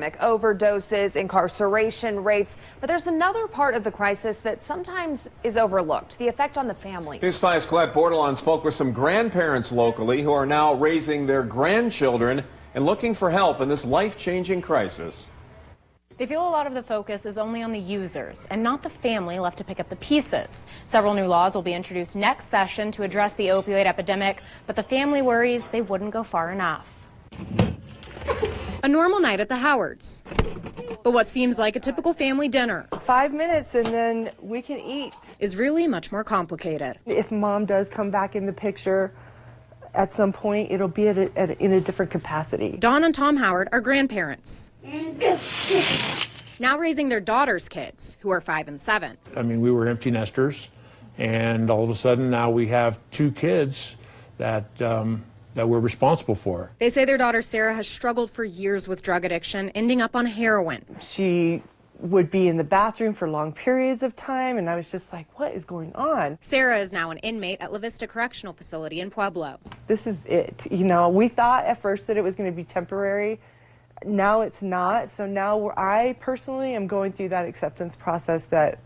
epidemic, overdoses, incarceration rates. But there's another part of the crisis that sometimes is overlooked, the effect on the family. News 5's Colette Bordelon spoke with some grandparents locally who are now raising their grandchildren and looking for help in this life-changing crisis. They feel a lot of the focus is only on the users and not the family left to pick up the pieces. Several new laws will be introduced next session to address the opioid epidemic, but the family worries they wouldn't go far enough. A normal night at the Howards, but what seems like a typical family dinner 5 minutes and then we can eat is really much more complicated. If mom does come back in the picture at some point, it'll be in a different capacity. Dawn and Tom Howard are grandparents, now raising their daughter's kids, who are 5 and 7. I mean, we were empty nesters, and all of a sudden now we have 2 kids that we're responsible for. They say their daughter Sarah has struggled for years with drug addiction, ending up on heroin. She would be in the bathroom for long periods of time, and I was just like, what is going on? Sarah is now an inmate at La Vista Correctional Facility in Pueblo. This is it. You know, we thought at first that it was going to be temporary. Now it's not. So now I personally am going through that acceptance process that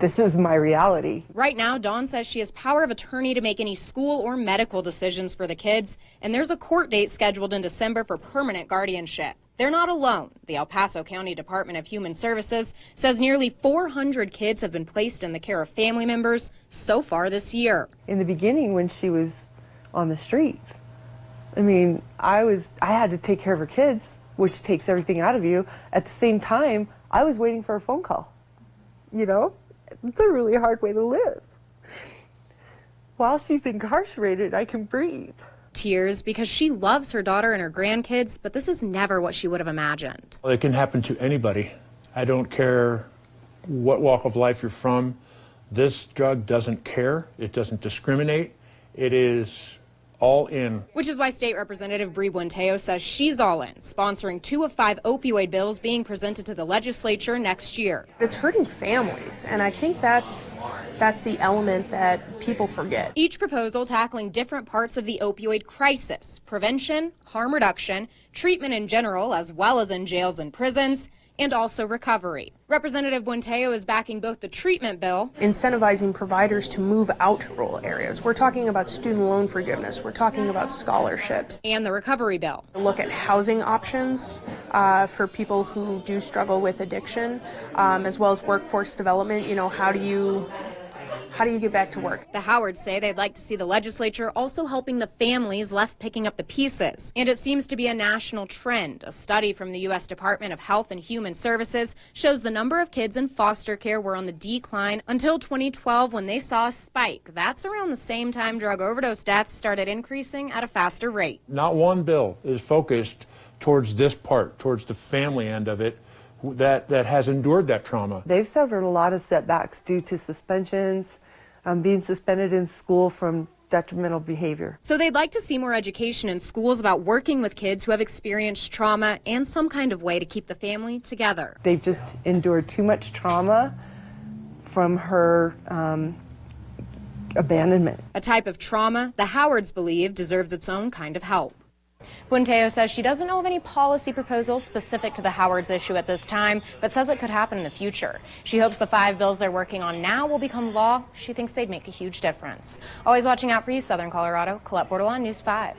this is my reality. Right now, Dawn says she has power of attorney to make any school or medical decisions for the kids, and there's a court date scheduled in December for permanent guardianship. They're not alone. The El Paso County Department of Human Services says nearly 400 kids have been placed in the care of family members so far this year. In the beginning, when she was on the streets, I mean, I had to take care of her kids, which takes everything out of you. At the same time, I was waiting for a phone call. You know, it's a really hard way to live. While she's incarcerated, I can breathe. Tears because she loves her daughter and her grandkids, but this is never what she would have imagined. It can happen to anybody. I don't care what walk of life you're from. This drug doesn't care. It doesn't discriminate. It is all in. Which is why State Representative Bree Buenteo says she's all in, sponsoring 2 of 5 opioid bills being presented to the legislature next year. It's hurting families, and I think that's the element that people forget. Each proposal tackling different parts of the opioid crisis: prevention, harm reduction, treatment in general, as well as in jails and prisons, and also recovery. Representative Buenteo is backing both the treatment bill, incentivizing providers to move out to rural areas. We're talking about student loan forgiveness. We're talking about scholarships. and the recovery bill. Look at housing options for people who do struggle with addiction, as well as workforce development. You know, how do you get back to work? The Howards say they'd like to see the legislature also helping the families left picking up the pieces. And it seems to be a national trend. A study from the U.S. Department of Health and Human Services shows the number of kids in foster care were on the decline until 2012, when they saw a spike. That's around the same time drug overdose deaths started increasing at a faster rate. Not one bill is focused towards this part, towards the family end of it, that has endured that trauma. They've suffered a lot of setbacks due to suspensions, being suspended in school from detrimental behavior. So they'd like to see more education in schools about working with kids who have experienced trauma and some kind of way to keep the family together. They've just endured too much trauma from her abandonment. A type of trauma the Howards believe deserves its own kind of help. Buenteo says she doesn't know of any policy proposals specific to the Howards issue at this time, but says it could happen in the future. She hopes the 5 bills they're working on now will become law. She thinks they'd make a huge difference. Always watching out for you, Southern Colorado. Colette Bordelon, News 5.